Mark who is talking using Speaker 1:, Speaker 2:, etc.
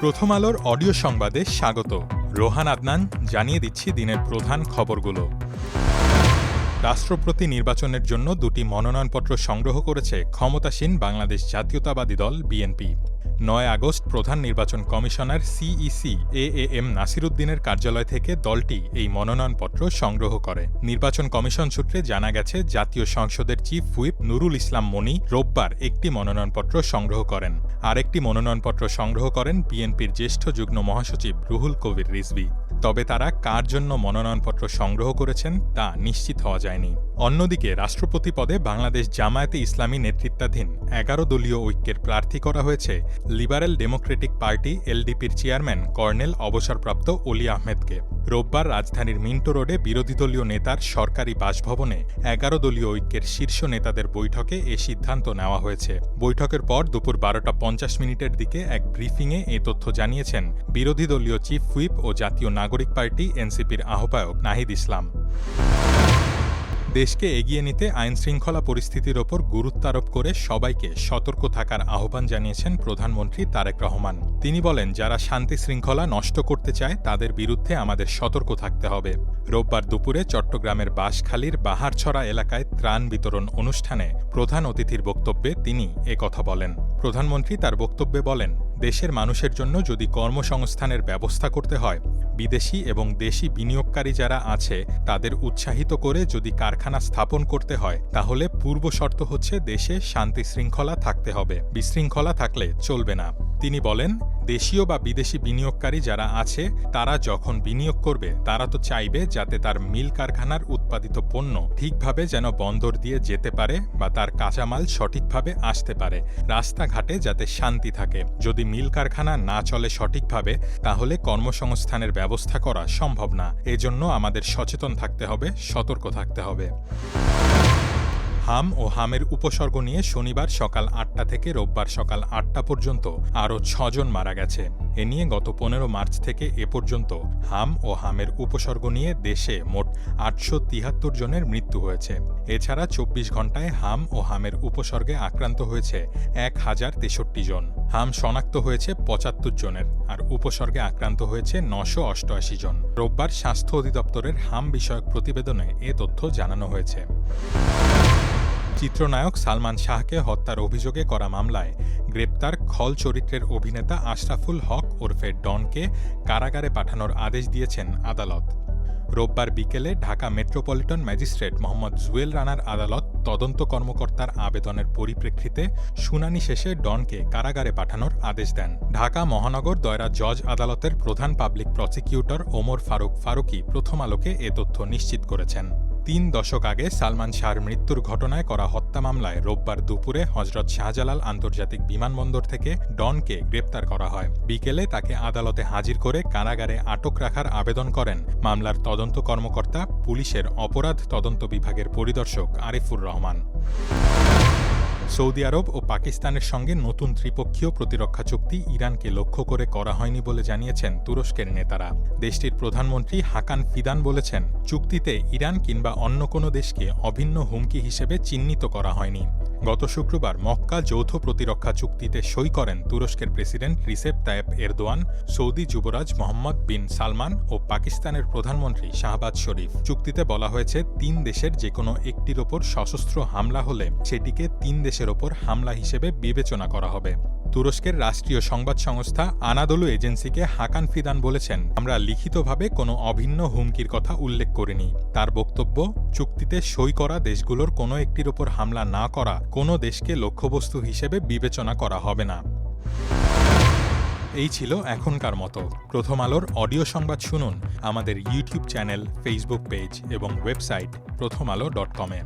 Speaker 1: প্রথম আলোর অডিও সংবাদে স্বাগত। রোহান আদনান জানিয়ে দিচ্ছি দিনের প্রধান খবরগুলো। রাষ্ট্রপতি নির্বাচনের জন্য 2টি মনোনয়নপত্র সংগ্রহ করেছে ক্ষমতাসীন বাংলাদেশ জাতীয়তাবাদী দল বিএনপি। 9 আগস্ট প্রধান নির্বাচন কমিশনার সিইসি এএম নাসির উদ্দিনের কার্যালয় থেকে দলটি এই মনোনয়নপত্র সংগ্রহ করে। নির্বাচন কমিশন সূত্রে জানা গেছে, জাতীয় সংসদের চিফ হুইপ নুরুল ইসলাম মনি রোববার একটি মনোনয়নপত্র সংগ্রহ করেন। আরেকটি মনোনয়নপত্র সংগ্রহ করেন বিএনপির জ্যেষ্ঠ যুগ্ম মহাসচিব রুহুল কবির রিজভী। তবে তারা কার জন্য মনোনয়নপত্র সংগ্রহ করেছেন তা নিশ্চিত হওয়া যায়নি। অন্যদিকে রাষ্ট্রপতি পদে বাংলাদেশ জামায়াতে ইসলামী নেতৃত্বাধীন 11 দলীয় ঐক্যের প্রার্থী করা হয়েছে লিবারেল ডেমোক্রেটিক পার্টি এলডিপির চেয়ারম্যান কর্নেল অবসরপ্রাপ্ত অলি আহমেদকে। রোববার রাজধানীর মিন্টো রোডে বিরোধী দলীয় নেতার সরকারি বাসভবনে 11 দলীয় ঐক্যের শীর্ষ নেতাদের বৈঠকে এ সিদ্ধান্ত নেওয়া হয়েছে। বৈঠকের পর দুপুর 12টা 50 দিকে এক ব্রিফিংয়ে এ তথ্য জানিয়েছেন বিরোধী দলীয় চিফ হুইপ ও জাতীয় নাগরিক পার্টি এনসিপির আহ্বায়ক নাহিদ ইসলাম। দেশকে এগিয়ে নিতে আইনশৃঙ্খলা পরিস্থিতির ওপর গুরুত্ব আরোপ করে সবাইকে সতর্ক থাকার আহ্বান জানিয়েছেন প্রধানমন্ত্রী তারেক রহমান। তিনি বলেন, যারা শান্তি শৃঙ্খলা নষ্ট করতে চায় তাদের বিরুদ্ধে আমাদের সতর্ক থাকতে হবে। রোববার দুপুরে চট্টগ্রামের বাঁশখালীর বাহারছড়া এলাকায় ত্রাণ বিতরণ অনুষ্ঠানে প্রধান অতিথির বক্তব্যে তিনি একথা বলেন। প্রধানমন্ত্রী তার বক্তব্যে বলেন, দেশের মানুষের জন্য যদি কর্মসংস্থানের ব্যবস্থা করতে হয়, বিদেশি এবং দেশি বিনিয়োগকারী যারা আছে তাদের উৎসাহিত করে যদি কারখানা স্থাপন করতে হয়, তাহলে পূর্ব শর্ত হচ্ছে দেশে শান্তি শৃঙ্খলা থাকতে হবে। বিশৃঙ্খলা থাকলে চলবে না। তিনি বলেন, দেশীয় বা বিদেশি বিনিয়োগকারী যারা আছে তারা যখন বিনিয়োগ করবে তারা তো চাইবে যাতে তার মিল কারখানার উৎপাদিত পণ্য ঠিকভাবে যেন বন্দর দিয়ে যেতে পারে বা তার কাঁচামাল সঠিকভাবে আসতে পারে, রাস্তাঘাটে যাতে শান্তি থাকে। যদি মিল কারখানা না চলে সঠিকভাবে, তাহলে কর্মসংস্থানের ব্যবস্থা করা সম্ভব না। এজন্য আমাদের সচেতন থাকতে হবে, সতর্ক থাকতে হবে। হাম ও হামের উপসর্গ নিয়ে শনিবার সকাল 8টা থেকে রোববার সকাল 8টা পর্যন্ত আরও 6 জন মারা গেছে। এ নিয়ে গত 15 মার্চ থেকে এ পর্যন্ত হাম ও হামের উপসর্গ নিয়ে দেশে মোট 873 জনের মৃত্যু হয়েছে। এছাড়া 24 ঘণ্টায় হাম ও হামের উপসর্গে আক্রান্ত হয়েছে 1063 জন। হাম শনাক্ত হয়েছে 75 জনের, আর উপসর্গে আক্রান্ত হয়েছে 988 জন। রোববার স্বাস্থ্য অধিদপ্তরের হাম বিষয়ক প্রতিবেদনে এ তথ্য জানানো হয়েছে। চিত্রনায়ক সালমান শাহকে হত্যার অভিযোগে করা মামলায় গ্রেপ্তার খল চরিত্রের অভিনেতা আশরাফুল হক ওরফে ডনকে কারাগারে পাঠানোর আদেশ দিয়েছেন আদালত। রোববার বিকেলে ঢাকা মেট্রোপলিটন ম্যাজিস্ট্রেট মোহাম্মদ জুয়েল রানার আদালত তদন্ত কর্মকর্তার আবেদনের পরিপ্রেক্ষিতে শুনানি শেষে ডনকে কারাগারে পাঠানোর আদেশ দেন। ঢাকা মহানগর দায়রা জজ আদালতের প্রধান পাবলিক প্রসিকিউটর ওমর ফারুক ফারুকী প্রথম আলোকে এ তথ্য নিশ্চিত করেছেন। 3 দশক আগে সালমান শাহর মৃত্যুর ঘটনায় করা হত্যা মামলায় রোববার দুপুরে হজরত শাহজালাল আন্তর্জাতিক বিমানবন্দর থেকে ডনকে গ্রেপ্তার করা হয়। বিকেলে তাকে আদালতে হাজির করে কারাগারে আটক রাখার আবেদন করেন মামলার তদন্ত কর্মকর্তা, পুলিশের অপরাধ তদন্ত বিভাগের পরিদর্শক আরিফুর রহমান। সৌদি আরব ও পাকিস্তানের সঙ্গে নতুন ত্রিপক্ষীয় প্রতিরক্ষা চুক্তি ইরানকে লক্ষ্য করে করা হয়নি বলে জানিয়েছেন তুরস্কের নেতারা। দেশটির প্রধানমন্ত্রী হাকান ফিদান বলেছেন, চুক্তিতে ইরান কিংবা অন্য কোনো দেশকে অভিন্ন হুমকি হিসেবে চিহ্নিত করা হয়নি। গত শুক্রবার মক্কা যৌথ প্রতিরক্ষা চুক্তিতে সই করেন তুরস্কের প্রেসিডেন্ট রিসেপ তায়েপ এরদোয়ান, সৌদি যুবরাজ মোহাম্মদ বিন সালমান ও পাকিস্তানের প্রধানমন্ত্রী শাহবাজ শরীফ। চুক্তিতে বলা হয়েছে, 3 দেশের যে কোনো একটির ওপর সশস্ত্র হামলা হলে সেটিকে 3 দেশের ওপর হামলা হিসেবে বিবেচনা করা হবে। তুরস্কের রাষ্ট্রীয় সংবাদ সংস্থা আনাদলু এজেন্সিকে হাকান ফিদান বলেছেন, আমরা লিখিতভাবে কোনো অভিন্ন হুমকির কথা উল্লেখ করিনি। তার বক্তব্য, চুক্তিতে সই করা দেশগুলোর কোনো একটির ওপর হামলা না করা কোনো দেশকে লক্ষ্যবস্তু হিসেবে বিবেচনা করা হবে না। এই ছিল এখনকার মতো। প্রথম আলোর অডিও সংবাদ শুনুন আমাদের ইউটিউব চ্যানেল, ফেসবুক পেজ এবং ওয়েবসাইট prothomalo.com-এ।